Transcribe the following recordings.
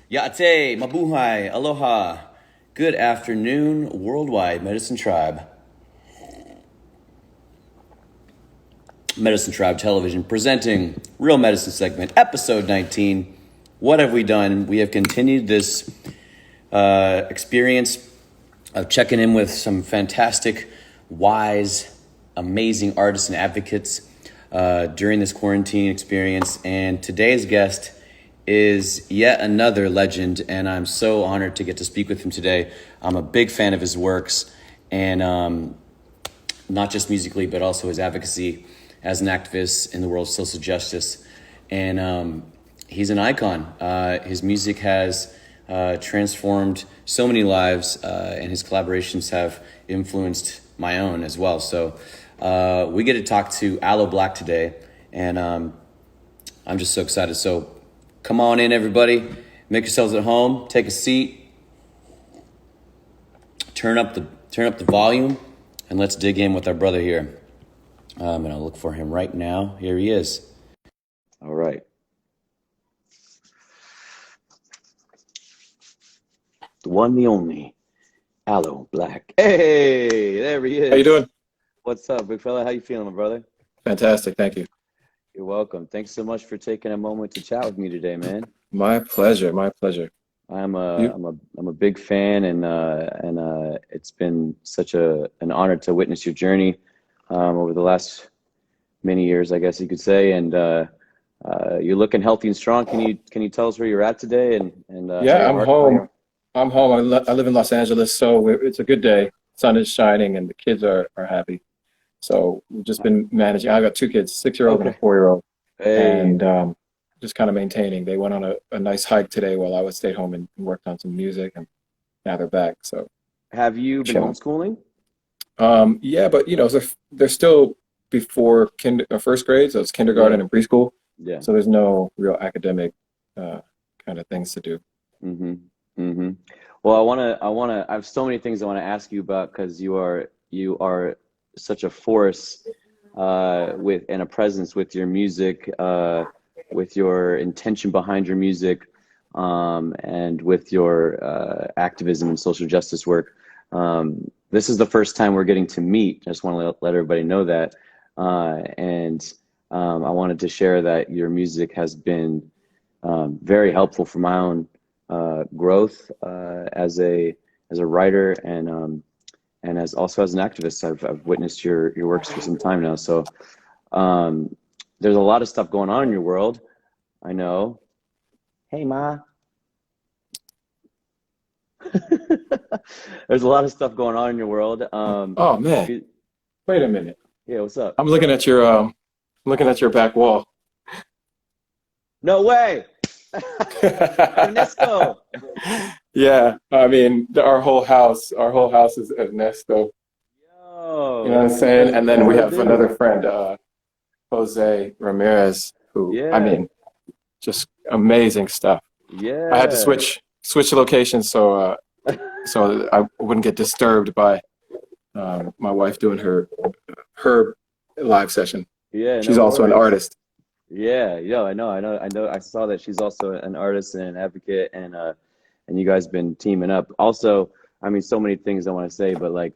Yate, mabuhay, aloha. Good afternoon, worldwide Medicine Tribe. Medicine Tribe Television presenting Real Medicine Segment, episode 19. What have we done? We have continued this experience of checking in with some fantastic, wise, amazing artists and advocates during this quarantine experience. And today's guest is yet another legend, and I'm so honored to get to speak with him today. I'm a big fan of his works, and not just musically, but also his advocacy as an activist in the world of social justice. And he's an icon. His music has transformed so many lives, and his collaborations have influenced my own as well. So we get to talk to Aloe Blacc today, and I'm just so excited. So come on in, everybody. Make yourselves at home. Take a seat. Turn up the volume, and let's dig in with our brother here. I'm gonna look for him right now. Here he is. All right. The one, the only, Aloe Blacc. Hey, there he is. How you doing? What's up, big fella? How you feeling, my brother? Fantastic, thank you. You're welcome. Thanks so much for taking a moment to chat with me today, man. My pleasure, my pleasure. I'm a big fan, and it's been such an honor to witness your journey over the last many years, I guess you could say. And you're looking healthy and strong. Can you tell us where you're at today? Yeah, I'm home. I'm home. I live in Los Angeles, so it's a good day. Sun is shining, and the kids are happy. So we've just been managing. I got two kids, 6-year-old and a 4-year-old, and just kind of maintaining. They went on a nice hike today while I stayed home and worked on some music, and now they're back. So have you been homeschooling? Yeah, but they're still before first grade, so it's kindergarten and preschool. Yeah. So there's no real academic kind of things to do. Mm-hmm. Mm-hmm. Well, I have so many things I want to ask you about, because you are such a force and a presence with your music, with your intention behind your music, and with your activism and social justice work. This is the first time we're getting to meet. I just want to let everybody know that. And I wanted to share that your music has been very helpful for my own growth as a writer, and as an activist. I've witnessed your works for some time now. So there's a lot of stuff going on in your world, I know. Hey, Ma. There's a lot of stuff going on in your world. Oh man, wait a minute. Yeah, what's up? I'm looking at your back wall. No way. Ernesto. Yeah, I mean our whole house is Ernesto. Yo, you know what I'm saying? And then we have another friend, Jose Ramirez, who I mean, just amazing stuff. Yeah. I had to switch locations so I wouldn't get disturbed by my wife doing her live session. Yeah, she's also an artist. Yeah, I know. I saw that she's also an artist and an advocate, and you guys been teaming up. Also, I mean, so many things I want to say, but like,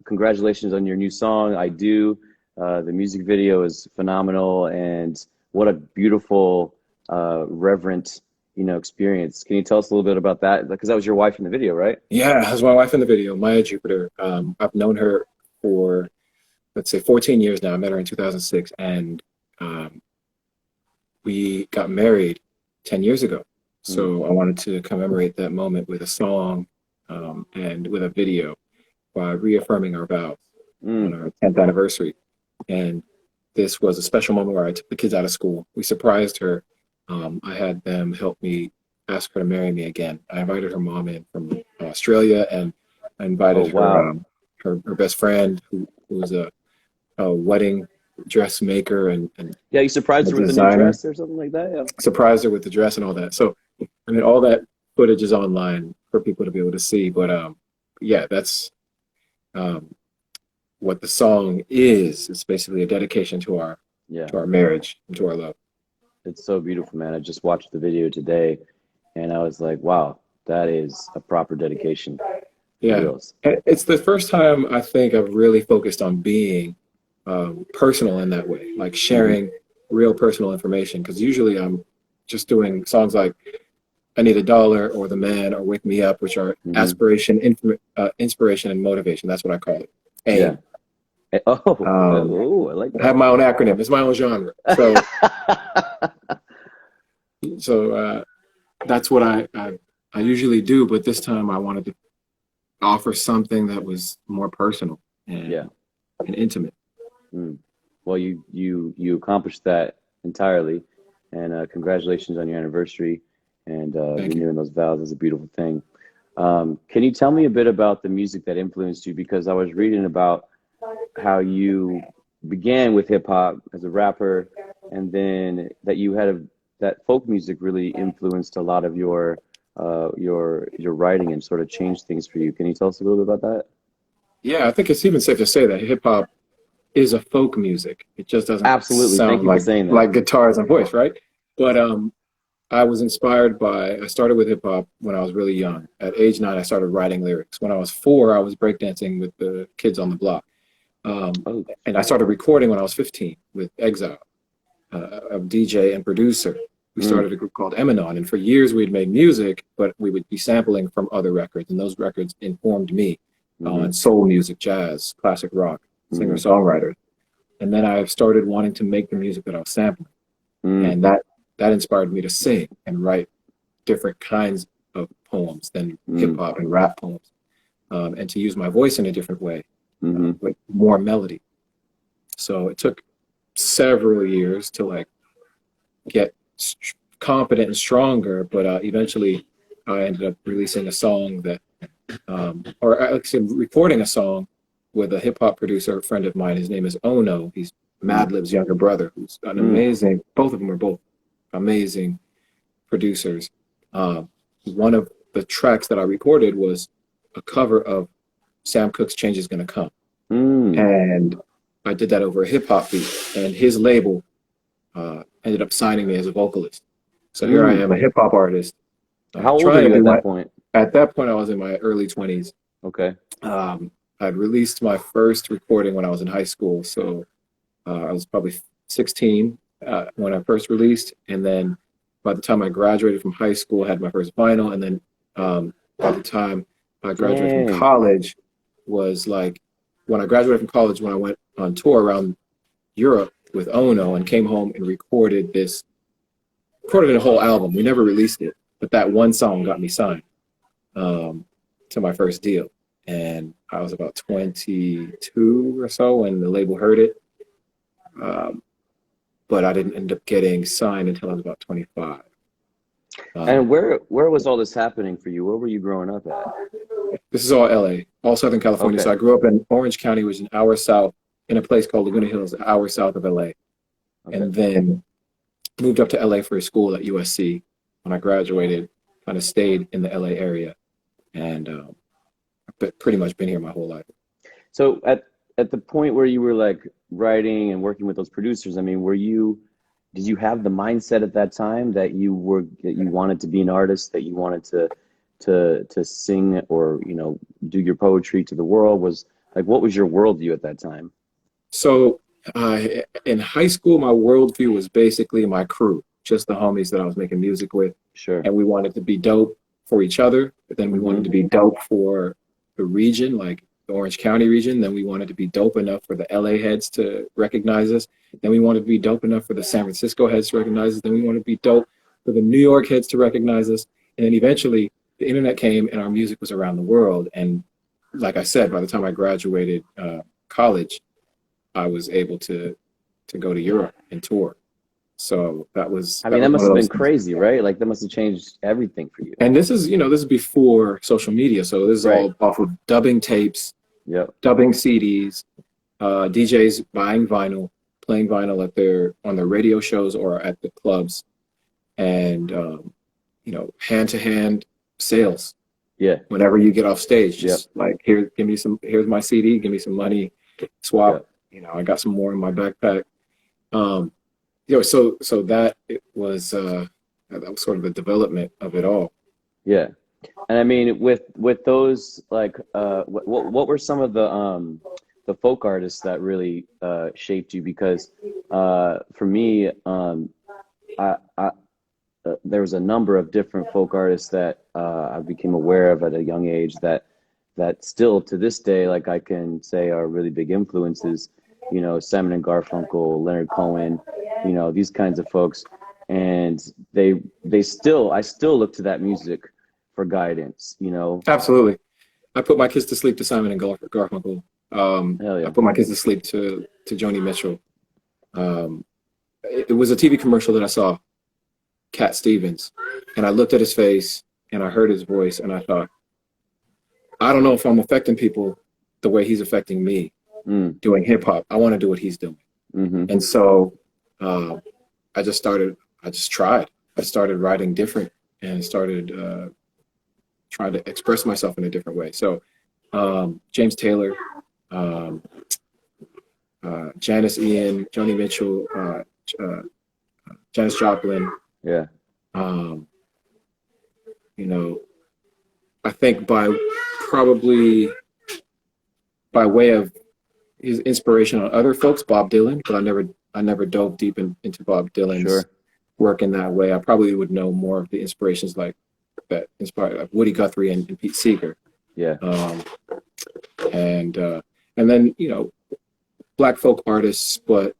congratulations on your new song. I Do. The music video is phenomenal, and what a beautiful, reverent, experience. Can you tell us a little bit about that? Because that was your wife in the video, right? Yeah, that was my wife in the video, Maya Jupiter. I've known her for, let's say, 14 years now. I met her in 2006, and we got married 10 years ago. So I wanted to commemorate that moment with a song and with a video by reaffirming our vows on our 10th anniversary. And this was a special moment where I took the kids out of school. We surprised her. I had them help me ask her to marry me again. I invited her mom in from Australia, and I invited her best friend, who was a wedding dressmaker and yeah, you surprised her with a new dress or something like that. Yeah, surprised her with the dress and all that. So I mean, all that footage is online for people to be able to see. But yeah, that's what the song is. It's basically a dedication to our marriage and to our love. It's so beautiful, man. I just watched the video today, and I was like, wow, that is a proper dedication for Yeah. reals. And it's the first time I think I've really focused on being personal in that way, like Hmm. sharing real personal information. Because usually I'm just doing songs like I Need a Dollar or The Man or Wake Me Up, which are Hmm. inspiration and motivation. That's what I call it. Yeah. AIM. Oh, Um, oh, I like I have that. my own acronym. It's my own genre. So that's what I usually do. But this time I wanted to offer something that was more personal Yeah. and intimate. Mm. Well, you accomplished that entirely, and congratulations on your anniversary and Thank you. renewing those vows. Is a beautiful thing. Can you tell me a bit about the music that influenced you? Because I was reading about how you began with hip hop as a rapper, and then that you had that folk music really influenced a lot of your writing and sort of changed things for you. Can you tell us a little bit about that? Yeah, I think it's even safe to say that hip hop is a folk music. It just doesn't Absolutely. Thank sound you for saying that. like guitars and voice, right? But I was inspired by. I started with hip hop when I was really young. At age 9, I started writing lyrics. When I was 4, I was breakdancing with the kids on the block. Um, Oh, and I started recording when I was 15 with Exile, a DJ and producer. We mm, started a group called Eminon, and for years we'd made music, but we would be sampling from other records, and those records informed me mm-hmm, on soul music, jazz, classic rock, mm-hmm, singer-songwriters. And then I started wanting to make the music that I was sampling, mm, and that inspired me to sing and write different kinds of poems than hip mm, hop and rap poems, and to use my voice in a different way, mm-hmm, with more melody. So it took several years to like get confident and stronger, but eventually I ended up releasing a song that, or actually recording a song with a hip hop producer, a friend of mine. His name is Ono. He's mm, Madlib's younger brother, who's an mm, amazing. Both of them are both amazing producers. One of the tracks that I recorded was a cover of Sam Cooke's "Change Is Gonna Come," mm. and I did that over a hip hop beat. And his label ended up signing me as a vocalist. So here I Mm. am, a hip hop artist, How old are trying to you do at my. that point? At that point, I was in my early 20s. Okay. I'd released my first recording when I was in high school, so I was probably 16 when I first released, and then by the time I graduated from high school, I had my first vinyl, and then by the time I graduated from Dang. college, was like when I graduated from college, when I went on tour around Europe with Ono and came home and recorded a whole album. We never released it, but that one song got me signed um, to my first deal. And I was about 22 or so when the label heard it. Um, but I didn't end up getting signed until I was about 25. And Um, where was all this happening for you? Where were you growing up at? this is all LA, all Southern California. So Okay. I grew up in Orange County, which is an hour south, in a place called Laguna Hills, an hour south of LA. Okay. And then moved up to LA for school at USC. When I graduated, kind of stayed in the LA area, and I've pretty much been here my whole life. So at the point where you were like writing and working with those producers, I mean, did you have the mindset at that time that you wanted to be an artist, that you wanted to sing or, do your poetry to the world? Was like, what was your worldview at that time? So in high school, my worldview was basically my crew, just the homies that I was making music with, Sure. and we wanted to be dope for each other, but then we Mm-hmm. wanted to be dope for the region, like the Orange County region. Then we wanted to be dope enough for the LA heads to recognize us. Then we wanted to be dope enough for the San Francisco heads to recognize us. Then we wanted to be dope for the New York heads to recognize us. And then eventually the internet came and our music was around the world. And like I said, by the time I graduated college, I was able to go to Europe and tour. So I that mean, that was one must of have those been things. crazy, right? Like that must have changed everything for you. And this is before social media. So this is Right. all off of dubbing tapes, Yep. dubbing CDs, DJs buying vinyl, playing vinyl on their radio shows or at the clubs, and hand to hand sales. Yeah. Whenever you get off stage, Yep. just like here, here's my CD, give me some money, swap. Yep. I got some more in my backpack. Um, so that it was that was sort of the development of it all. Yeah. And I mean, with those, like, what were some of the folk artists that really shaped you? Because for me, I there was a number of different folk artists that I became aware of at a young age that still to this day, like I can say, are really big influences. You know, Simon and Garfunkel, Leonard Cohen, you know, these kinds of folks, and they still, I still look to that music for guidance. You know, Absolutely. I put my kids to sleep to Simon and Garfunkel. hell I yeah, put my kids to sleep to Joni Mitchell. It was a TV commercial that I saw, Cat Stevens, and I looked at his face and I heard his voice and I thought, I don't know if I'm affecting people the way he's affecting me doing hip hop. I want to do what he's doing. And so I just tried. I started writing different and started trying to express myself in a different way. So James Taylor, Janice Ian, Joni Mitchell, Janis Joplin. yeah, You know, I think probably by way of his inspiration on other folks, Bob Dylan, but I never dove deep into Bob Dylan's sure, work in that way. I probably would know more of the inspirations like that inspired like Woody Guthrie and Pete Seeger. yeah, And then, you know, Black folk artists, but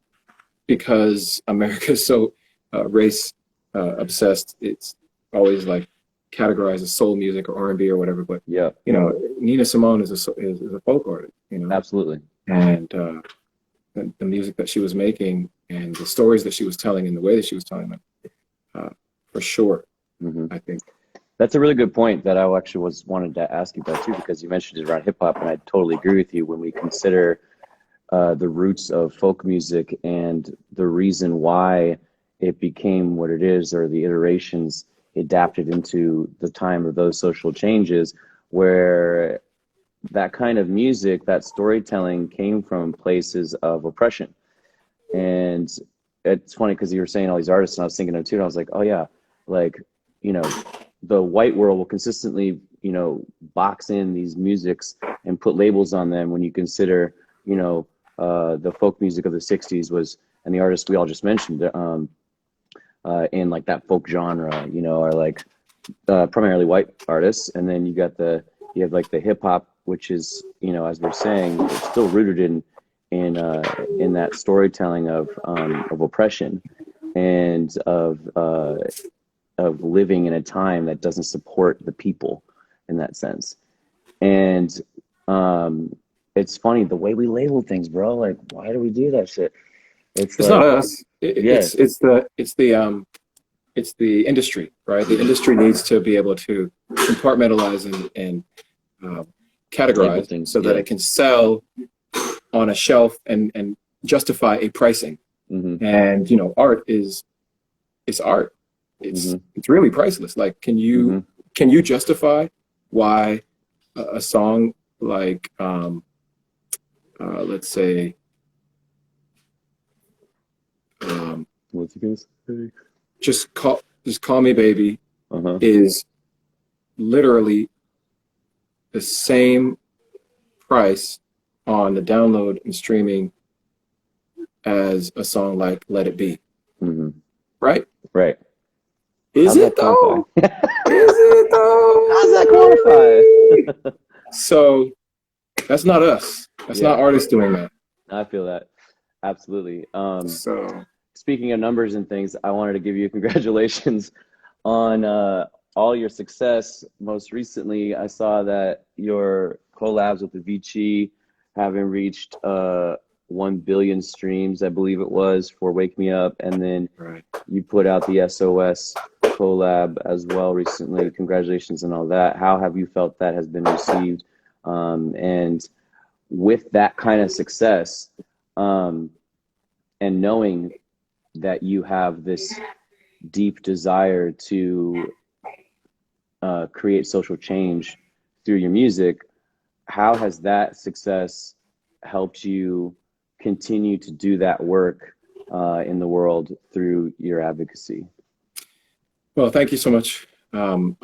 because America's so race obsessed, it's always like categorized as soul music or R&B or whatever. But yeah, you know, Nina Simone is a folk artist, you know, absolutely. and the music that she was making and the stories that she was telling and the way that she was telling them, for sure, I think. That's a really good point that I actually wanted to ask you about too, because you mentioned it around hip hop, and I totally agree with you when we consider the roots of folk music and the reason why it became what it is, or the iterations adapted into the time of those social changes, where that kind of music, that storytelling came from places of oppression. And it's funny because you were saying all these artists, and I was thinking of too, and I was like, oh yeah, like, you know, the white world will consistently, you know, box in these musics and put labels on them when you consider, you know, the folk music of the 60s was, and the artists we all just mentioned, in like that folk genre, you know, are like primarily white artists. And then you have like the hip hop, which is, you know, as we're saying, it's still rooted in that storytelling of oppression and of living in a time that doesn't support the people in that sense. And it's funny the way we label things, bro. Like, why do we do that shit? It's It's not like, us. yeah, It's the industry, right? The industry needs to be able to compartmentalize and label categorize things. so that Yeah. it can sell on a shelf and justify a pricing. And you know, art is it's art. It's really priceless. Like, can you justify why a song like let's say What's it gonna say? just call me baby is literally the same price on the download and streaming as a song like Let It Be, right? Right. Is it though? Is it though? How's that quantify? So that's not us. That's not artists doing that. I feel that. Absolutely. So Speaking of numbers and things, I wanted to give you congratulations on all your success. Most recently, I saw that your collabs with Avicii having reached 1 billion streams, I believe it was, for Wake Me Up. And then you put out the SOS collab as well recently. Congratulations on all that. How have you felt that has been received? And with that kind of success, and knowing that you have this deep desire to create social change through your music, how has that success helped you continue to do that work in the world through your advocacy? Well, thank you so much. I'm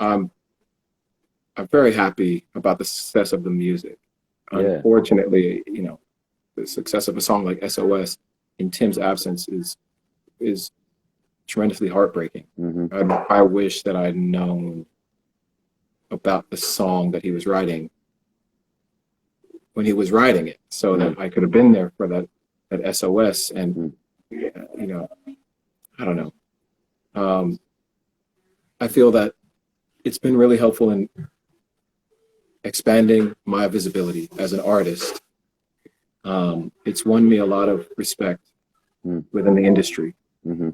very happy about the success of the music. Yeah. Unfortunately, the success of a song like SOS in Tim's absence is tremendously heartbreaking. Hmm. I wish that I'd known about the song that he was writing when he was writing it, so that I could have been there for that SOS. And I don't know. I feel that it's been really helpful in expanding my visibility as an artist. It's won me a lot of respect within the industry. Hmm.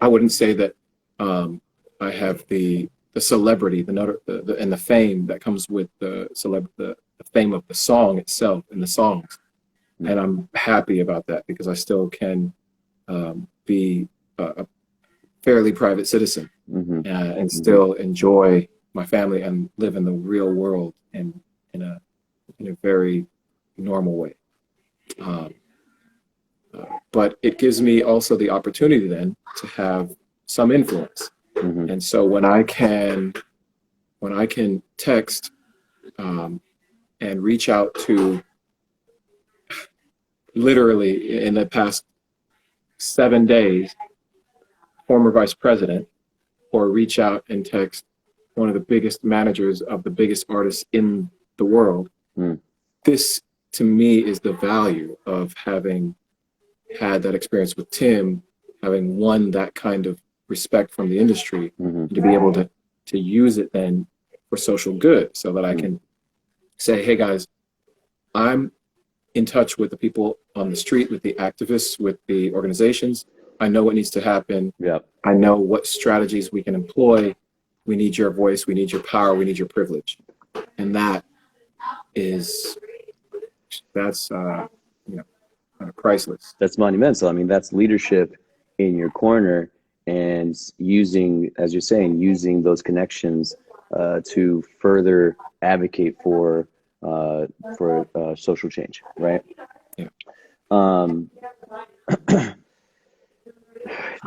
I wouldn't say that I have the celebrity, and the fame that comes with the fame of the song itself and the songs. And I'm happy about that because I still can be a fairly private citizen and still enjoy my family and live in the real world and in a very normal way. But it gives me also the opportunity then to have some influence. And so when I can text and reach out to, literally in the past 7 days, former vice president, or reach out and text one of the biggest managers of the biggest artists in the world, this to me is the value of having had that experience with Tim, having won that kind of respect from the industry, to be able to use it then for social good, so that I can say, hey guys, I'm in touch with the people on the street, with the activists, with the organizations. I know what needs to happen. Yep. I know what strategies we can employ. We need your voice. We need your power. We need your privilege. And that's priceless. That's monumental. I mean, that's leadership in your corner, and using, as you're saying, using those connections to further advocate for social change, right? Yeah.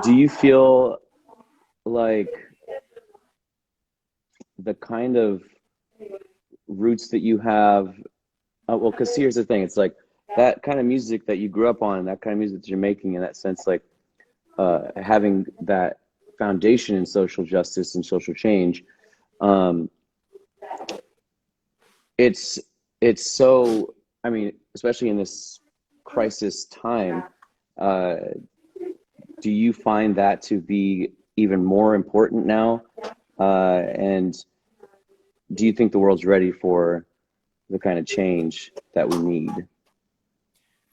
Do you feel like the kind of roots that you have, well, because here's the thing, it's like that kind of music that you grew up on, that kind of music that you're making, in that sense, like having that foundation in social justice and social change, it's so, I mean, especially in this crisis time, do you find that to be even more important now? And do you think the world's ready for the kind of change that we need?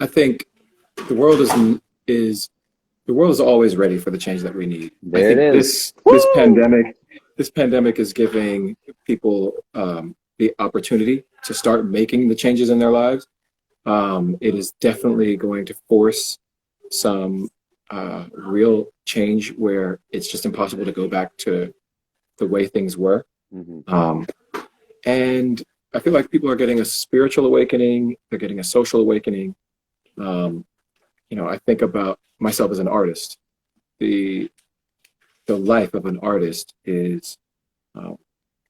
I think the world is always ready for the change that we need. There I think it is. this pandemic is giving people the opportunity to start making the changes in their lives. It is definitely going to force some real change where it's just impossible to go back to the way things were. And I feel like people are getting a spiritual awakening. They're getting a social awakening. I think about myself as an artist. The life of an artist is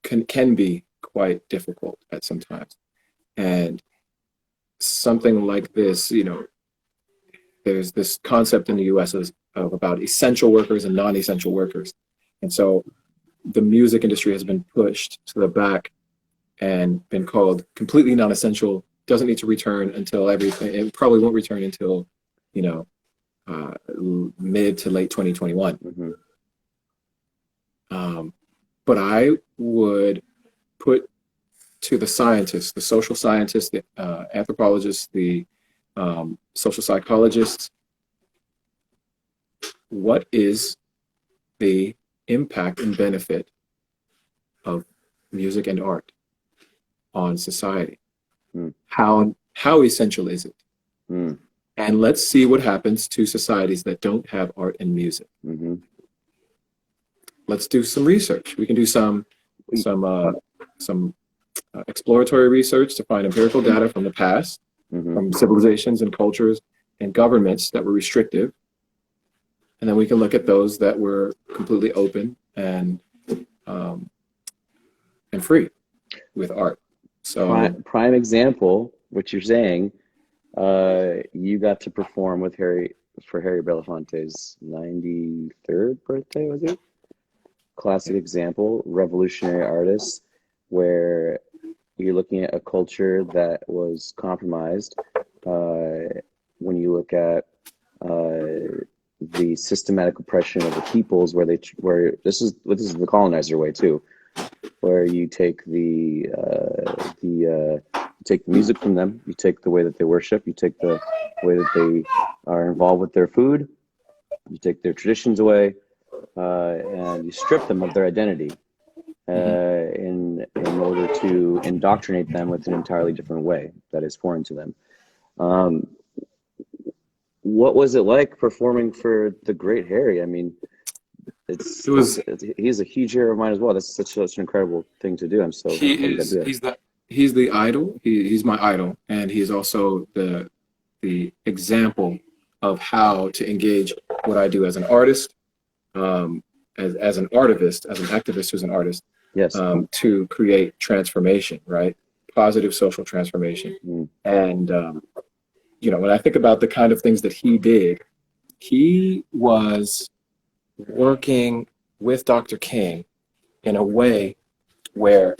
can be quite difficult at some times, and something like this, there's this concept in the U.S. of about essential workers and non-essential workers, and so the music industry has been pushed to the back and been called completely non-essential. Doesn't need to return until everything. It probably won't return until mid to late 2021. But I would put to the scientists, the social scientists, the anthropologists, the social psychologists, what is the impact and benefit of music and art on society? How essential is it? And let's see what happens to societies that don't have art and music. Let's do some research. We can do some exploratory research to find empirical data from the past, from civilizations and cultures and governments that were restrictive. And then we can look at those that were completely open and um, free with art. So Prime example, what you're saying, you got to perform with Harry Belafonte's 93rd birthday, was it? Classic example, revolutionary artist, where you're looking at a culture that was compromised. When you look at the systematic oppression of the peoples, where this is the colonizer way too, where you take the music from them, you take the way that they worship, you take the way that they are involved with their food, you take their traditions away, and you strip them of their identity in order to indoctrinate them with an entirely different way that is foreign to them. What was it like performing for the great Harry? I mean, he's a huge hero of mine as well. That's such an incredible thing to do. I'm so happy to do that. He's the idol. He's my idol, and he's also the example of how to engage what I do as an artist, as an artivist, as an activist who's an artist. Yes. To create transformation, right? Positive social transformation. And when I think about the kind of things that he did, he was working with Dr. King in a way where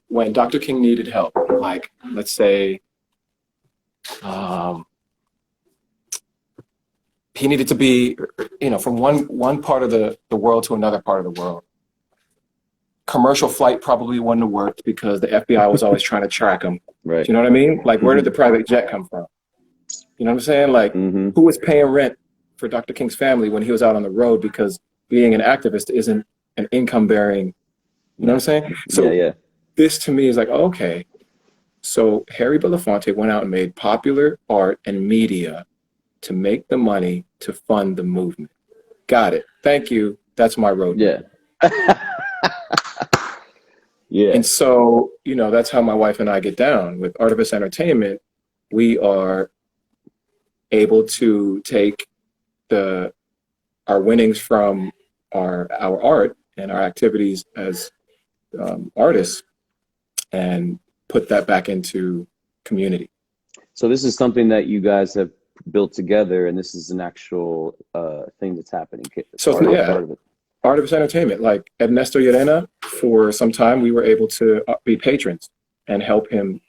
when Dr. King needed help, like let's say he needed to be, from one part of the world to another part of the world. Commercial flight probably wouldn't have worked because the FBI was always trying to track him. Right. Do you know what I mean? Like, where did the private jet come from? You know what I'm saying? Like, who was paying rent for Dr. King's family when he was out on the road? Because being an activist isn't an income-bearing, you know what I'm saying? So this to me is like, okay, so Harry Belafonte went out and made popular art and media to make the money to fund the movement. Got it. Thank you. That's my road. Yeah. Yeah. And so, that's how my wife and I get down. With Artivist Entertainment, we are able to take our winnings from our art and our activities as artists and put that back into community. So this is something that you guys have built together, and this is an actual thing that's happening. So Artivist Entertainment, like Ernesto Llerena, for some time we were able to be patrons and help him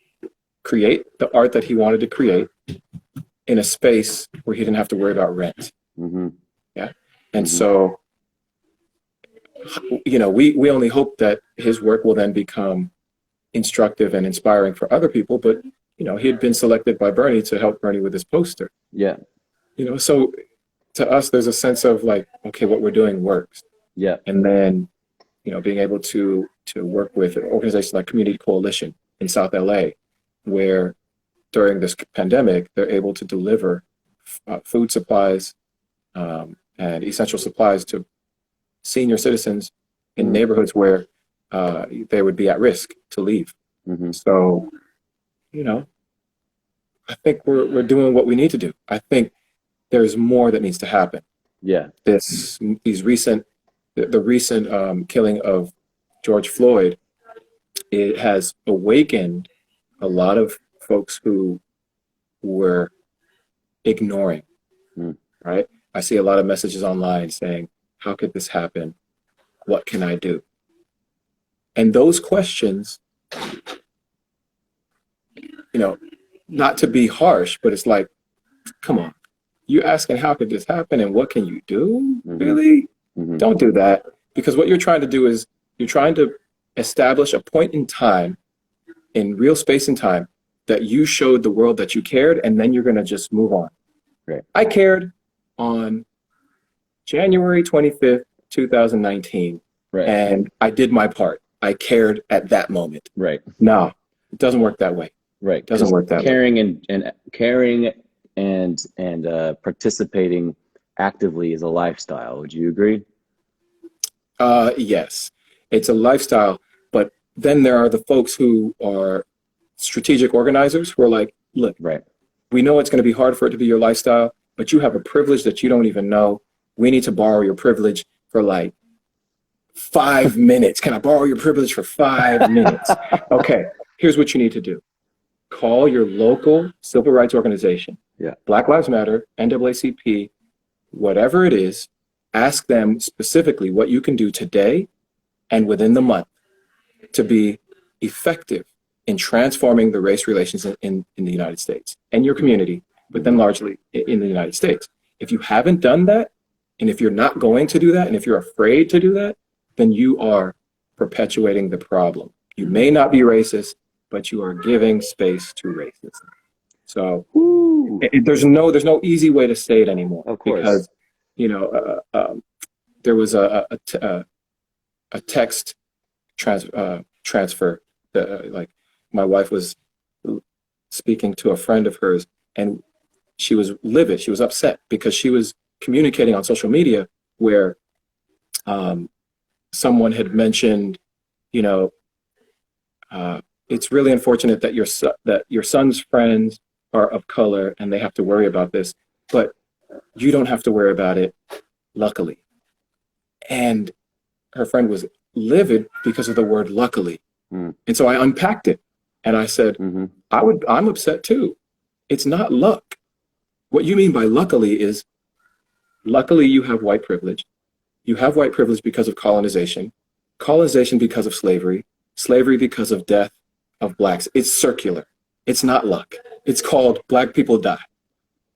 create the art that he wanted to create in a space where he didn't have to worry about rent. Yeah. And so, we only hope that his work will then become instructive and inspiring for other people. But, he had been selected by Bernie to help Bernie with his poster. Yeah. So to us, there's a sense of like, okay, what we're doing works. Yeah. And then, being able to work with an organization like Community Coalition in South LA, where during this pandemic, they're able to deliver food supplies and essential supplies to senior citizens in neighborhoods where they would be at risk to leave. So, I think we're doing what we need to do. I think there's more that needs to happen. Yeah. The recent killing of George Floyd, it has awakened a lot of folks who were ignoring, right? I see a lot of messages online saying, how could this happen? What can I do? And those questions, not to be harsh, but it's like, come on, you asking how could this happen and what can you do? Really? Don't do that, because what you're trying to do is you're trying to establish a point in time, in real space and time, that you showed the world that you cared, and then you're going to just move on. Right. I cared on January 25th, 2019, and I did my part. I cared at that moment. Right. No, it doesn't work that way. Right. It doesn't work that way. Caring and participating actively is a lifestyle. Would you agree? Yes, it's a lifestyle, but then there are the folks who are strategic organizers who are like, look, we know it's going to be hard for it to be your lifestyle, but you have a privilege that you don't even know. We need to borrow your privilege for like 5 minutes. Can I borrow your privilege for 5 minutes? Okay, here's what you need to do. Call your local civil rights organization. Yeah. Black Lives Matter, NAACP, whatever it is, ask them specifically what you can do today and within the month to be effective in transforming the race relations in the United States and your community, but then largely in the United States. If you haven't done that, and if you're not going to do that, and if you're afraid to do that, then you are perpetuating the problem. You may not be racist, but you are giving space to racism. So there's no easy way to say it anymore. Of course. Because, there was a text transfer that, like, my wife was speaking to a friend of hers, and she was livid. She was upset because she was communicating on social media where someone had mentioned, it's really unfortunate that your son's friends are of color and they have to worry about this, but you don't have to worry about it, luckily. And her friend was livid because of the word luckily. And so I unpacked it and I said, I'm upset too. It's not luck. What you mean by luckily is, luckily you have white privilege. You have white privilege because of colonization because of slavery because of death of blacks. It's circular. It's not luck. It's called Black people die.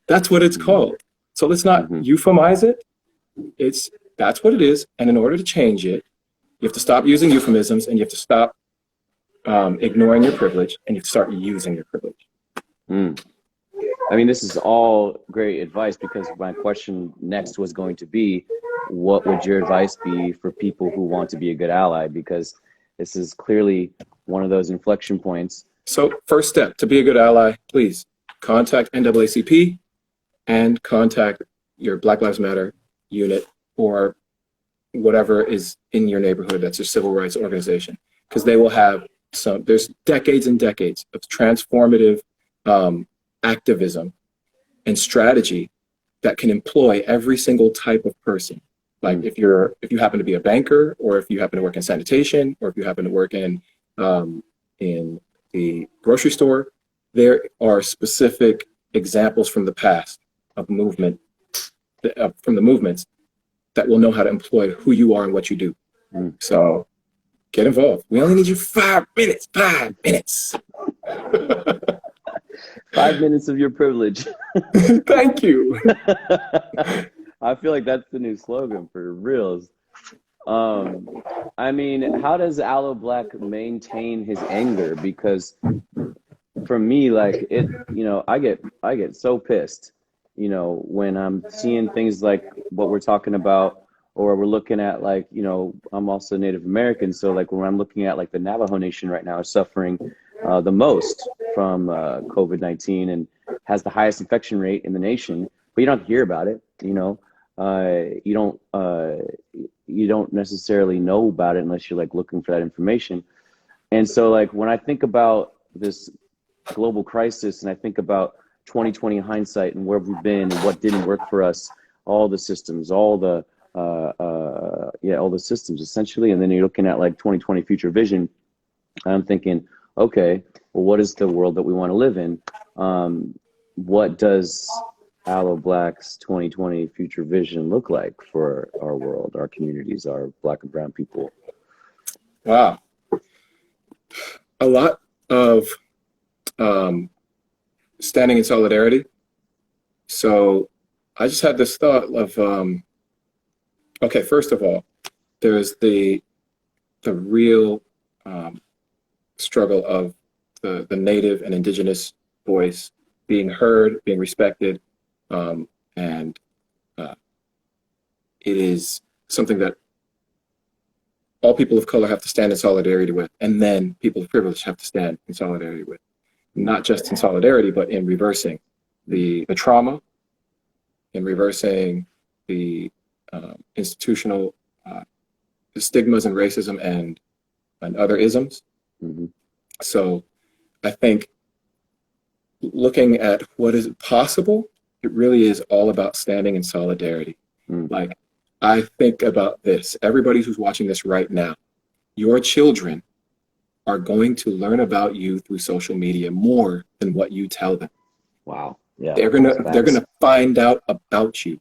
That's what it's called. So let's not euphemize it. That's what it is. And in order to change it, you have to stop using euphemisms, and you have to stop ignoring your privilege, and you have to start using your privilege. I mean, this is all great advice, because my question next was going to be, what would your advice be for people who want to be a good ally? Because this is clearly one of those inflection points. So first step, to be a good ally, please contact NAACP and contact your Black Lives Matter unit or whatever is in your neighborhood that's a civil rights organization, because they will have there's decades and decades of transformative activism and strategy that can employ every single type of person. Like if you happen to be a banker, or if you happen to work in sanitation, or if you happen to work in the grocery store, there are specific examples from the past of movement, from the movements, that will know how to employ who you are and what you do. So get involved. We only need you 5 minutes. 5 minutes. 5 minutes of your privilege. Thank you. I feel like that's the new slogan for reals. I mean, how does Aloe Blacc maintain his anger? Because for me, like I get so pissed, when I'm seeing things like what we're talking about, or we're looking at, like, I'm also Native American. So like when I'm looking at, like, the Navajo Nation right now is suffering the most from COVID-19 and has the highest infection rate in the nation, but you don't have to hear about it. You don't necessarily know about it unless you're, like, looking for that information. And so, like, when I think about this global crisis and I think about 2020 hindsight and where we've been and what didn't work for us, all the systems, all the systems essentially, and then you're looking at, like, 2020 future vision, I'm thinking, okay, well, what is the world that we want to live in? What does Aloe Blacc's 2020 future vision look like for our world, our communities, our Black and brown people? Wow. A lot of standing in solidarity. So I just had this thought of, okay, first of all, there's the real struggle of the native and indigenous voice being heard, being respected, and it is something that all people of color have to stand in solidarity with, and then people of privilege have to stand in solidarity with. Not just in solidarity, but in reversing the trauma, in reversing the institutional stigmas and racism and other isms. So I think looking at what is possible, it really is all about standing in solidarity. Like, I think about this. Everybody who's watching this right now, your children are going to learn about you through social media more than what you tell them. Wow. Yeah. They're gonna find out about you.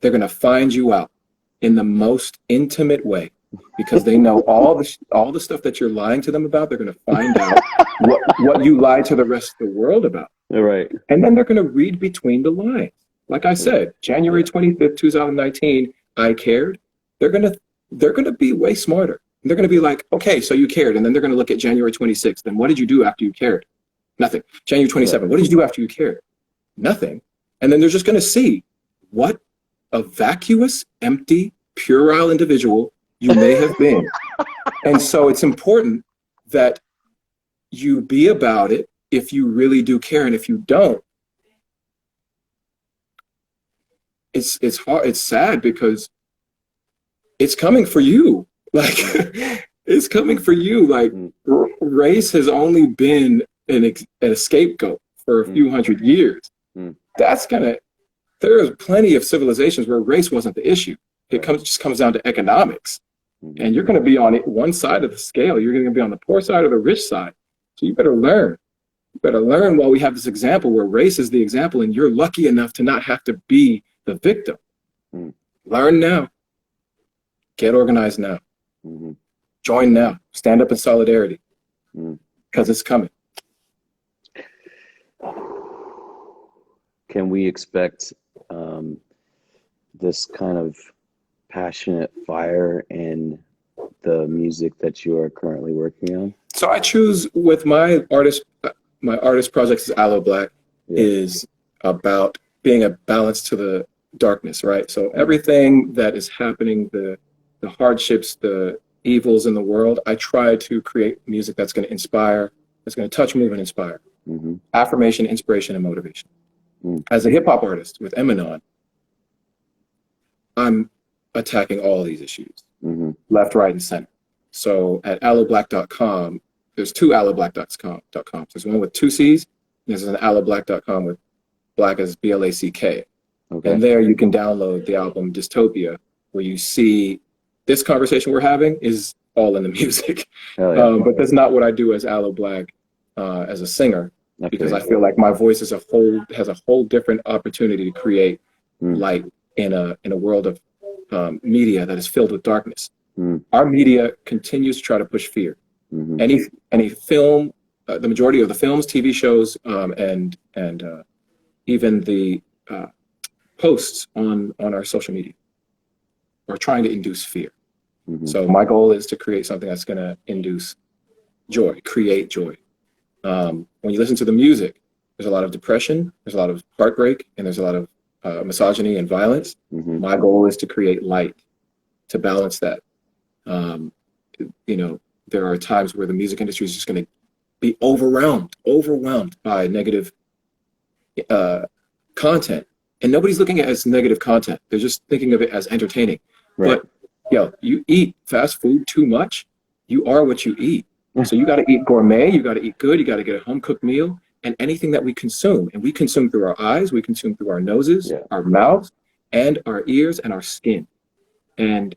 They're gonna find you out in the most intimate way because they know all the stuff that you're lying to them about. They're gonna find out what you lied to the rest of the world about. Right. And then they're gonna read between the lines. Like I said, January 25th, 2019, I cared. They're gonna be way smarter. They're gonna be like, okay, so you cared, and then they're gonna look at January 26th. Then what did you do after you cared? Nothing. January 27th. What did you do after you cared? Nothing. And then they're just going to see what a vacuous, empty, puerile individual you may have been. And so it's important that you be about it if you really do care. And if you don't, it's hard. It's sad because it's coming for you. Like, it's coming for you. Like, race has only been a scapegoat for a few hundred years. There's plenty of civilizations where race wasn't the issue. It just comes down to economics. And you're going to be on one side of the scale. You're going to be on the poor side or the rich side. So you better learn. You better learn while we have this example where race is the example and you're lucky enough to not have to be the victim. Learn now. Get organized now. Join now. Stand up in solidarity. Because it's coming. Can we expect this kind of passionate fire in the music that you are currently working on? So I choose with my artist projects is Aloe Blacc, is about being a balance to the darkness, right? So everything that is happening, the hardships, the evils in the world, I try to create music that's going to inspire, that's going to touch, move, and inspire. Affirmation, inspiration, and motivation. As a hip hop artist with Eminem, I'm attacking all of these issues, left, right, and center. So at aloeblack.com, there's two aloeblack.com. There's one with two C's, and there's an aloeblack.com with black as BLACK. Okay. And there you can download the album Dystopia, where you see this conversation we're having is all in the music. But that's not what I do as Aloe Blacc as a singer. Because I feel like my voice has a whole different opportunity to create light in a world of media that is filled with darkness. Our media continues to try to push fear. Any film, the majority of the films, TV shows, and even the posts on our social media are trying to induce fear. So my goal is to create something that's going to induce joy, create joy. When you listen to the music, there's a lot of depression, there's a lot of heartbreak, and there's a lot of misogyny and violence. My goal is to create light, to balance that. There are times where the music industry is just going to be overwhelmed by negative content. And nobody's looking at it as negative content. They're just thinking of it as entertaining. Right. But you eat fast food too much, you are what you eat. So you got to eat gourmet, you got to eat good, you got to get a home cooked meal, and anything that we consume. And we consume through our eyes, we consume through our noses, our mouths, and our ears and our skin. And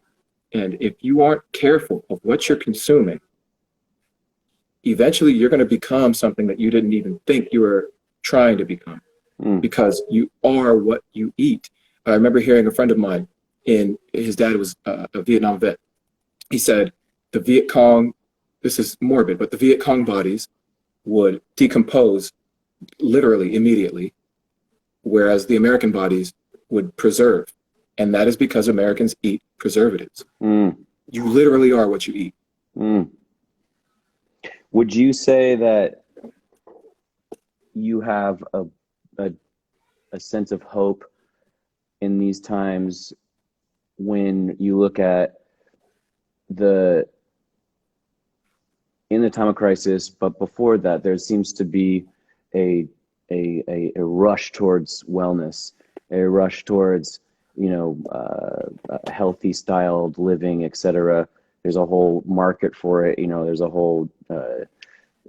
if you aren't careful of what you're consuming, eventually you're going to become something that you didn't even think you were trying to become, because you are what you eat. I remember hearing a friend of mine, his dad was a Vietnam vet. He said the Viet Cong, this is morbid, but the Viet Cong bodies would decompose literally immediately, whereas the American bodies would preserve. And that is because Americans eat preservatives. You literally are what you eat. Would you say that you have a sense of hope in these times when you look at in the time of crisis, but before that, there seems to be a rush towards wellness, a rush towards, healthy styled living, etc. There's a whole market for it. There's a whole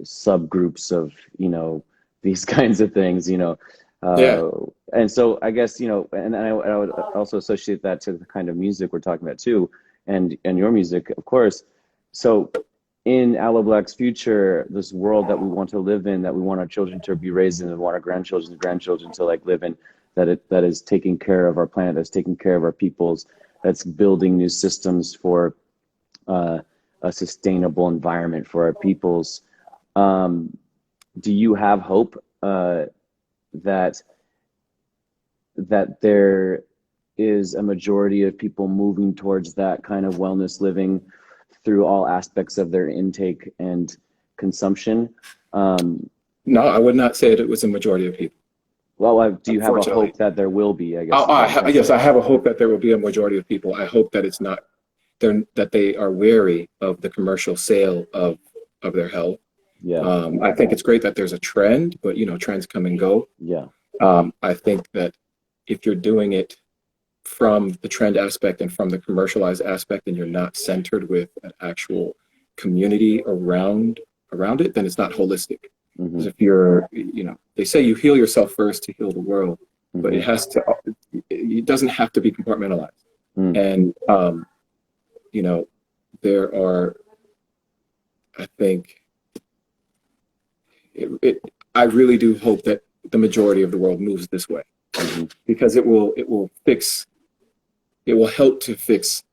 subgroups of, these kinds of things, Yeah. And so I guess, and I would also associate that to the kind of music we're talking about too, and your music, of course. So in Aloe Blacc's future, this world that we want to live in, that we want our children to be raised in, and want our grandchildren to like live in, that is taking care of our planet, that's taking care of our peoples, that's building new systems for a sustainable environment for our peoples. Do you have hope that there is a majority of people moving towards that kind of wellness living through all aspects of their intake and consumption? No, I would not say that it was a majority of people. Well, do you have a hope that there will be, I guess? Yes, I have a hope that there will be a majority of people. I hope that it's not, that they are wary of the commercial sale of their health. Yeah. I think it's great that there's a trend, but trends come and go. Yeah. I think that if you're doing it from the trend aspect and from the commercialized aspect, and you're not centered with an actual community around it, then it's not holistic. Because if you're, they say you heal yourself first to heal the world, but it doesn't have to be compartmentalized. And, there are, I think, I really do hope that the majority of the world moves this way, because it will help to fix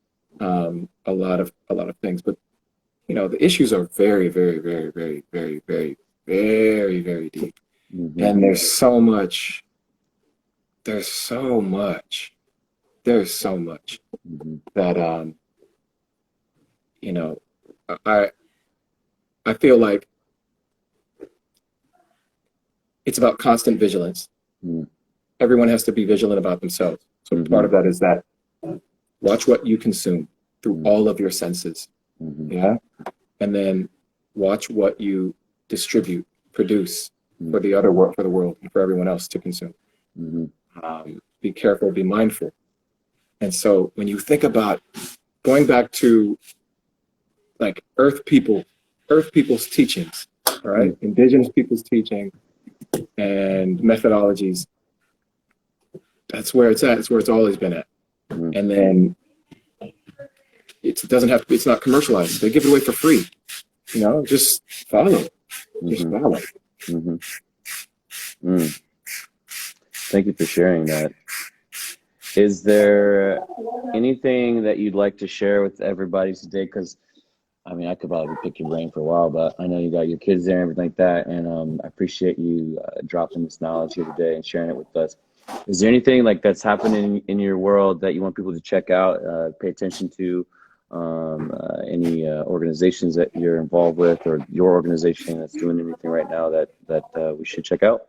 a lot of things. But the issues are very, very, very, very, very, very, very, very deep, and there's so much that I feel like it's about constant vigilance. Everyone has to be vigilant about themselves. So part of that is that watch what you consume through all of your senses. Yeah. And then watch what you produce for the other world, for the world, and for everyone else to consume. Be careful, be mindful. And so when you think about going back to like Earth people's teachings, all right, indigenous people's teaching and methodologies, that's where it's at. It's where it's always been at. And then it doesn't have to be, it's not commercialized. They give it away for free. Just follow. Just follow. Thank you for sharing that. Is there anything that you'd like to share with everybody today? Because I mean, I could probably pick your brain for a while, but I know you got your kids there and everything like that, and I appreciate you dropping this knowledge here today and sharing it with us. Is there anything like that's happening in your world that you want people to check out, pay attention to? Any organizations that you're involved with, or your organization that's doing anything right now that we should check out?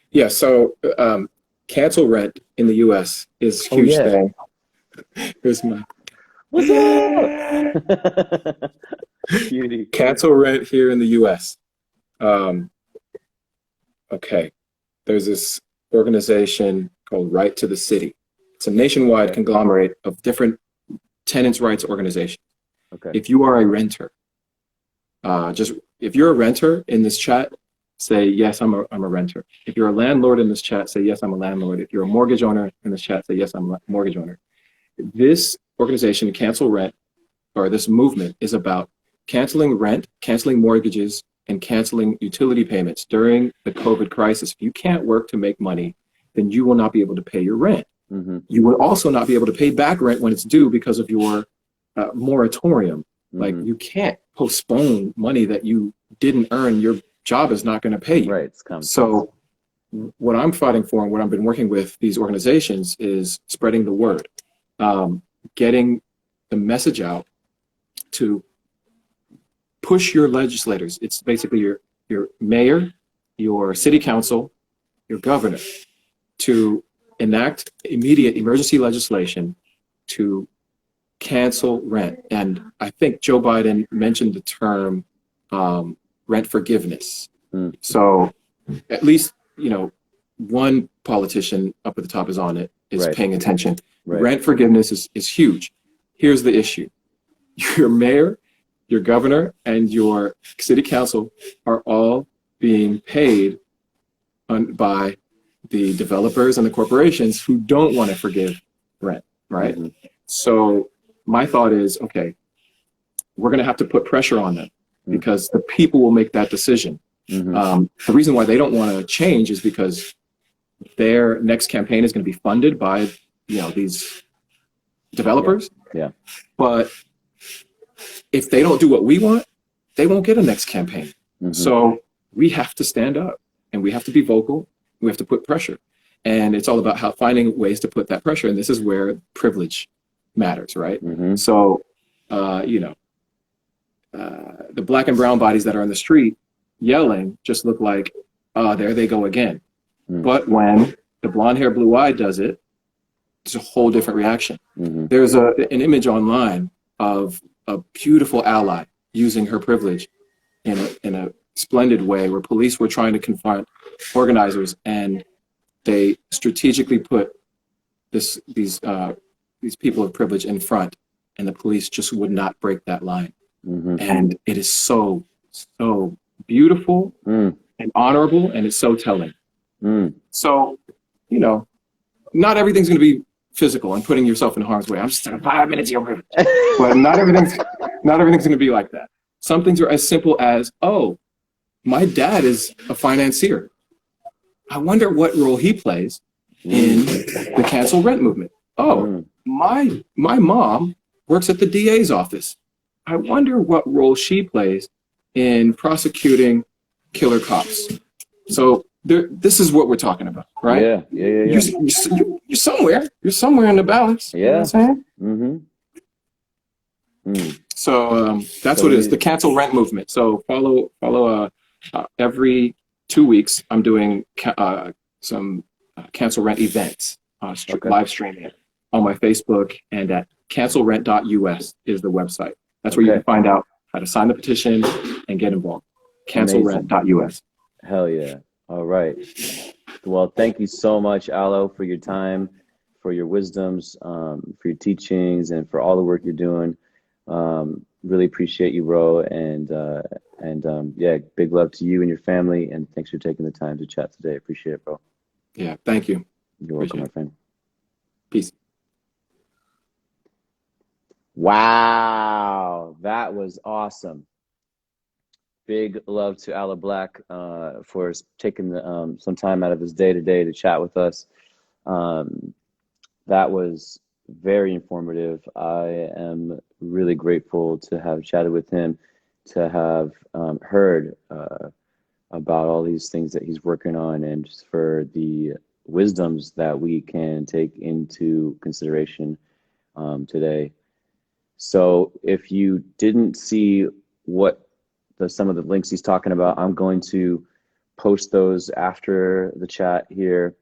Yeah. So cancel rent in the U.S. is a huge thing. Here's my. What's up? Cutie. Cancel rent here in the U.S. Okay. There's this organization called Right to the City. It's a nationwide conglomerate of different tenants' rights organizations. Okay. If you are a renter, if you're a renter in this chat, say yes, I'm a renter. If you're a landlord in this chat, say yes, I'm a landlord. If you're a mortgage owner in this chat, say yes, I'm a mortgage owner. This organization, Cancel Rent, or this movement, is about canceling rent, canceling mortgages, and canceling utility payments during the COVID crisis. If you can't work to make money, then you will not be able to pay your rent. You will also not be able to pay back rent when it's due because of your moratorium. Like, you can't postpone money that you didn't earn. Your job is not going to pay you. Right. It's coming. So what I'm fighting for and what I've been working with these organizations is spreading the word, getting the message out to push your legislators. It's basically your mayor, your city council, your governor, to enact immediate emergency legislation to cancel rent. And I think Joe Biden mentioned the term rent forgiveness. So at least, one politician up at the top is on it, is paying attention. Rent forgiveness is huge. Here's the issue. Your mayor, your governor, and your city council are all being paid by the developers and the corporations who don't want to forgive rent, right? Mm-hmm. So my thought is, okay, we're going to have to put pressure on them because the people will make that decision. Mm-hmm. The reason why they don't want to change is because their next campaign is going to be funded by, these developers. Yeah. But if they don't do what we want, they won't get a next campaign. Mm-hmm. So we have to stand up and we have to be vocal. We have to put pressure. And it's all about finding ways to put that pressure. And this is where privilege matters, right? Mm-hmm. So, the black and brown bodies that are on the street yelling just look like, there they go again. Mm-hmm. But when the blonde hair, blue eye does it, it's a whole different reaction. Mm-hmm. There's an image online of a beautiful ally using her privilege in a splendid way, where police were trying to confront organizers, and they strategically put these people of privilege in front, and the police just would not break that line. Mm-hmm. And it is so beautiful and honorable, and it's so telling. So, not everything's going to be physical and putting yourself in harm's way. I'm just 5 minutes of your privilege. But not everything's going to be like that. Some things are as simple as, oh, my dad is a financier. I wonder what role he plays in the cancel rent movement. Oh, my mom works at the DA's office. I wonder what role she plays in prosecuting killer cops. So this is what we're talking about, right? Yeah. You're somewhere. You're somewhere in the balance. Yeah. You know what I'm saying? Mm-hmm. So that's what it is. The cancel rent movement. So follow. Every 2 weeks, I'm doing some cancel rent events, live streaming it on my Facebook, and at cancelrent.us is the website. That's where you can find out how to sign the petition and get involved. Cancelrent.us. Hell yeah. All right. Well, thank you so much, Aloe, for your time, for your wisdoms, for your teachings, and for all the work you're doing. Really appreciate you, bro. And big love to you and your family. And thanks for taking the time to chat today. Appreciate it, bro. Yeah, thank you. You're welcome, my friend. Peace. Wow, that was awesome. Big love to Aloe Blacc for taking some time out of his day today to chat with us. That was very informative. I am really grateful to have chatted with him, to have heard about all these things that he's working on, and just for the wisdoms that we can take into consideration today. So if you didn't see what some of the links he's talking about, I'm going to post those after the chat here.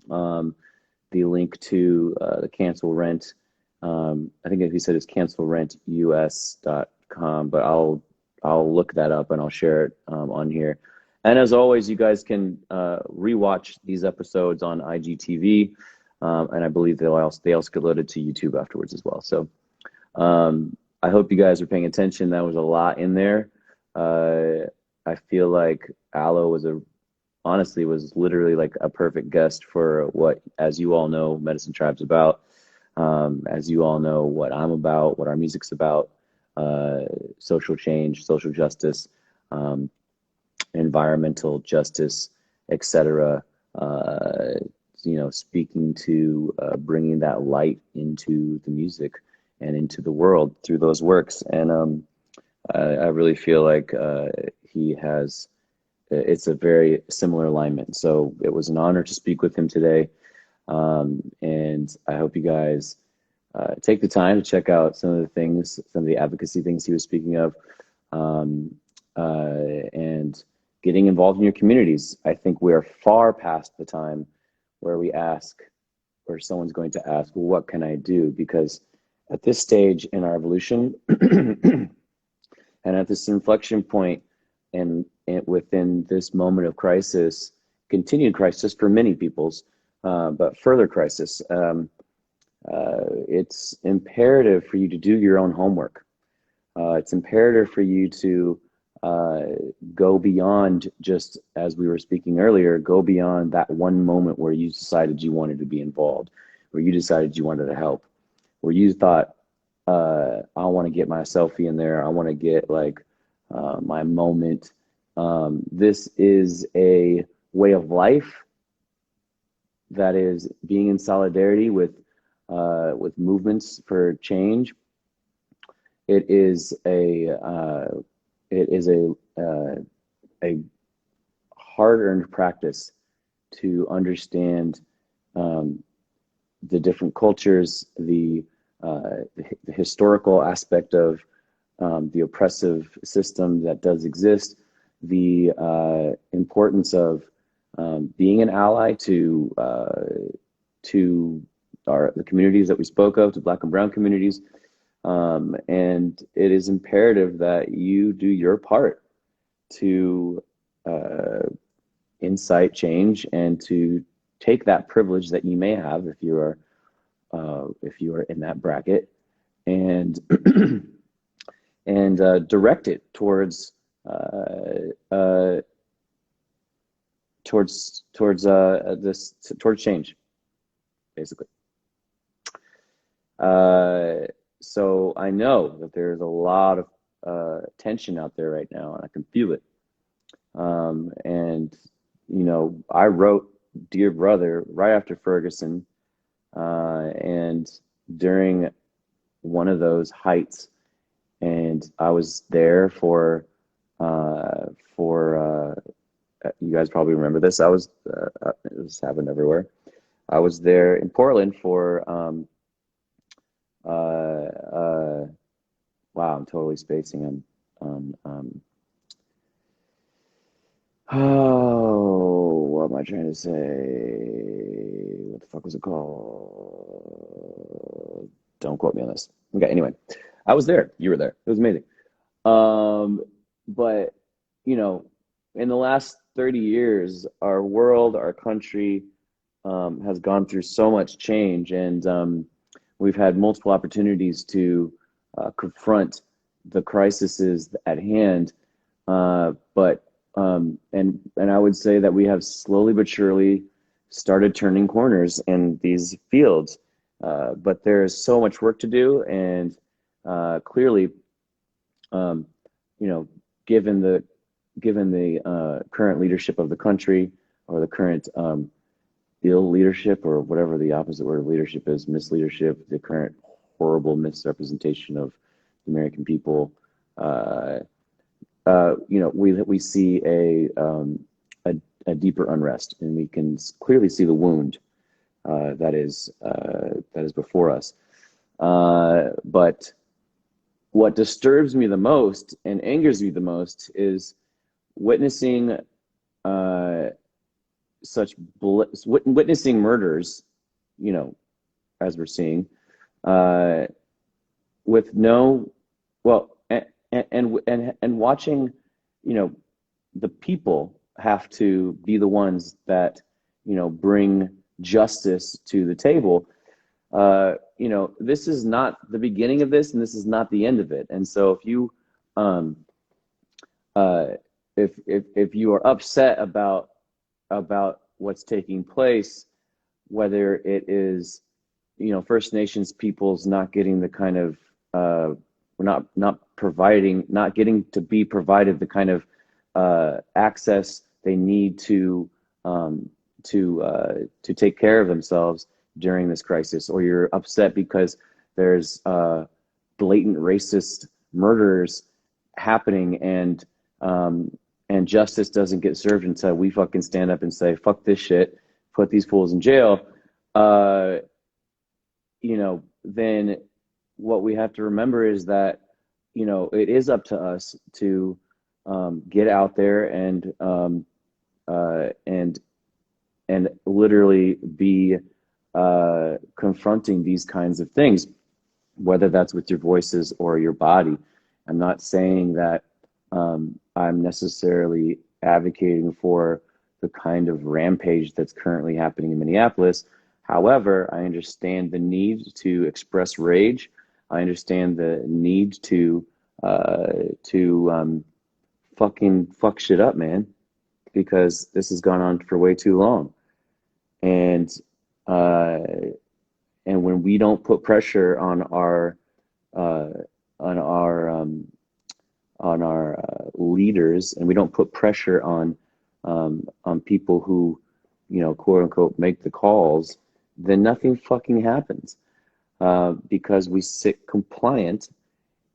The link to the cancel rent. I think he said it's cancelrentus.com, but I'll look that up and I'll share it on here. And as always, you guys can rewatch these episodes on IGTV, and I believe they also get loaded to YouTube afterwards as well. So I hope you guys are paying attention. That was a lot in there. I feel like Aloe was literally like a perfect guest for what, as you all know, Medicine Tribe's about. As you all know, what I'm about, what our music's about, social change, social justice, environmental justice, etc. Speaking to bringing that light into the music and into the world through those works. And I really feel like it's a very similar alignment. So it was an honor to speak with him today. And I hope you guys take the time to check out some of the advocacy things he was speaking of, and getting involved in your communities. I think we are far past the time where someone's going to ask, well, what can I do? Because at this stage in our evolution and at this inflection point and within this moment of crisis, continued crisis for many peoples, but further crisis, it's imperative for you to do your own homework. It's imperative for you to uh, go beyond, just as we were speaking earlier, go beyond that one moment where you decided you wanted to be involved, where you decided you wanted to help, where you thought, I want to get my selfie in there. I want to get like my moment. This is a way of life that is being in solidarity with movements for change. It is a hard-earned practice to understand the different cultures, the historical aspect of the oppressive system that does exist, the importance of being an ally to the communities that we spoke of, to Black and Brown communities, and it is imperative that you do your part to incite change and to take that privilege that you may have if you are in that bracket, and and direct it towards towards change, basically. So I know that there's a lot of tension out there right now, and I can feel it. And you know, I wrote "Dear Brother" right after Ferguson, and during one of those heights, and I was there for you guys probably remember this. This happened everywhere. I was there in Portland for wow, I'm totally spacing on oh, what am I trying to say? What the fuck was it called? Don't quote me on this. Okay, anyway, I was there. You were there. It was amazing. But you know, in the last 30 years, our world, our country, has gone through so much change, and we've had multiple opportunities to confront the crises at hand. But and I would say that we have slowly but surely started turning corners in these fields. But there is so much work to do, and clearly, you know, given the current leadership of the country, or the current ill leadership, or whatever the opposite word of leadership is, misleadership, the current horrible misrepresentation of the American people, you know, we see a deeper unrest, and we can clearly see the wound that is before us. But what disturbs me the most and angers me the most is witnessing witnessing murders, you know, as we're seeing, with no, well, and watching, you know, the people have to be the ones that, you know, bring justice to the table. You know, this is not the beginning of this, and this is not the end of it. And so if you if you are upset about what's taking place, whether it is, you know, First Nations peoples not getting the kind of not getting to be provided the kind of access they need to take care of themselves during this crisis, or you're upset because there's blatant racist murders happening, and justice doesn't get served until we fucking stand up and say, fuck this shit, put these fools in jail, you know, then what we have to remember is that, you know, it is up to us to get out there and literally be confronting these kinds of things, whether that's with your voices or your body. I'm not saying that I'm necessarily advocating for the kind of rampage that's currently happening in Minneapolis. However, I understand the need to express rage. I understand the need to fucking fuck shit up, man, because this has gone on for way too long. And uh, and when we don't put pressure uh, on our leaders, and we don't put pressure on people who, you know, quote unquote, make the calls, then nothing fucking happens, because we sit compliant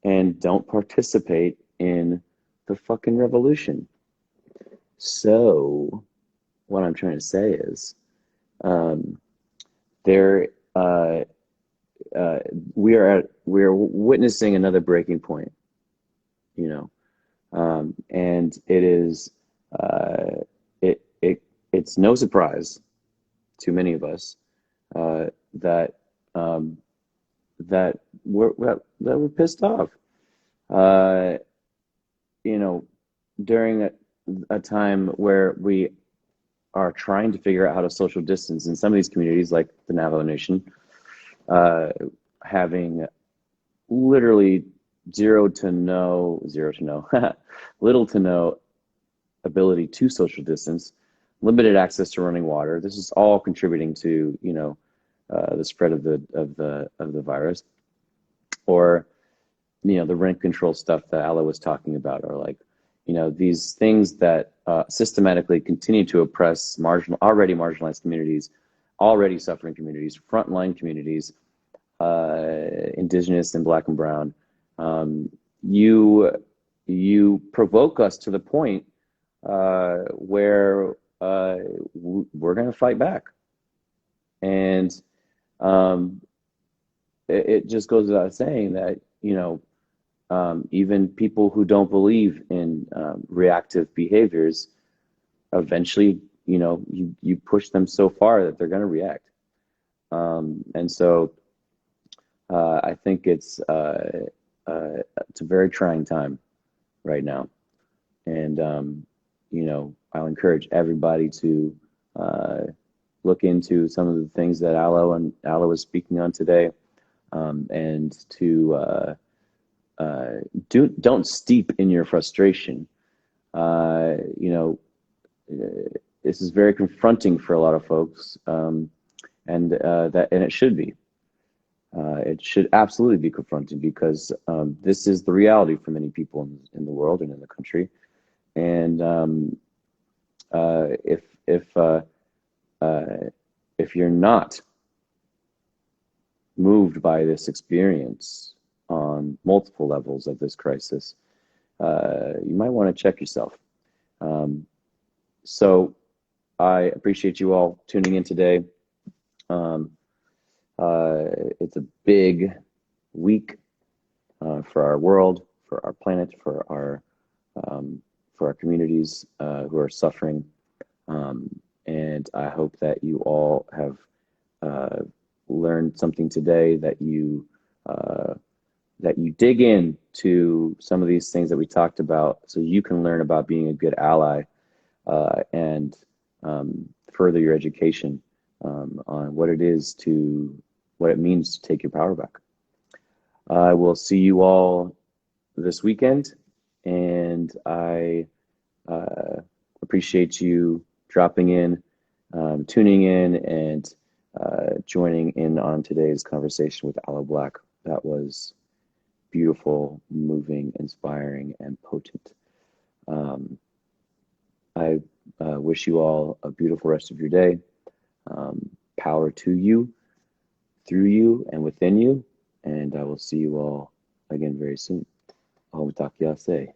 and don't participate in the fucking revolution. So, what I'm trying to say is, um, there, we are witnessing another breaking point, you know, and it is, uh, it's no surprise to many of us, that um, that we're pissed off. Uh, you know, during a time where we are trying to figure out how to social distance in some of these communities, like the Navajo Nation, uh, having literally zero to no, little to no ability to social distance, limited access to running water. This is all contributing to, you know, the spread of the virus, or, you know, the rent control stuff that Aloe was talking about, or like, you know, these things that systematically continue to oppress already marginalized communities, already suffering communities, frontline communities, indigenous and black and brown. Um, you provoke us to the point where we're going to fight back, and um, it just goes without saying that, you know, even people who don't believe in reactive behaviors, eventually, you know, you push them so far that they're going to react. And so I think it's a very trying time right now. And, you know, I'll encourage everybody to uh, look into some of the things that Aloe was speaking on today, and to don't steep in your frustration. You know, this is very confronting for a lot of folks, and it should be. It should absolutely be confronting, because this is the reality for many people in the world and in the country. And uh, if if uh, if you're not moved by this experience on multiple levels of this crisis, you might want to check yourself. Um, so I appreciate you all tuning in today. Um, it's a big week for our world, for our planet, um, for our communities who are suffering. And I hope that you all have uh, learned something today, uh, that you dig in to some of these things that we talked about, so you can learn about being a good ally, and further your education on what it means to take your power back. I will see you all this weekend, and I appreciate you dropping in, tuning in, and joining in on today's conversation with Aloe Blacc. That was beautiful, moving, inspiring, and potent. Um, I wish you all a beautiful rest of your day. Power to you, through you, and within you. And I will see you all again very soon. Ahom takiase.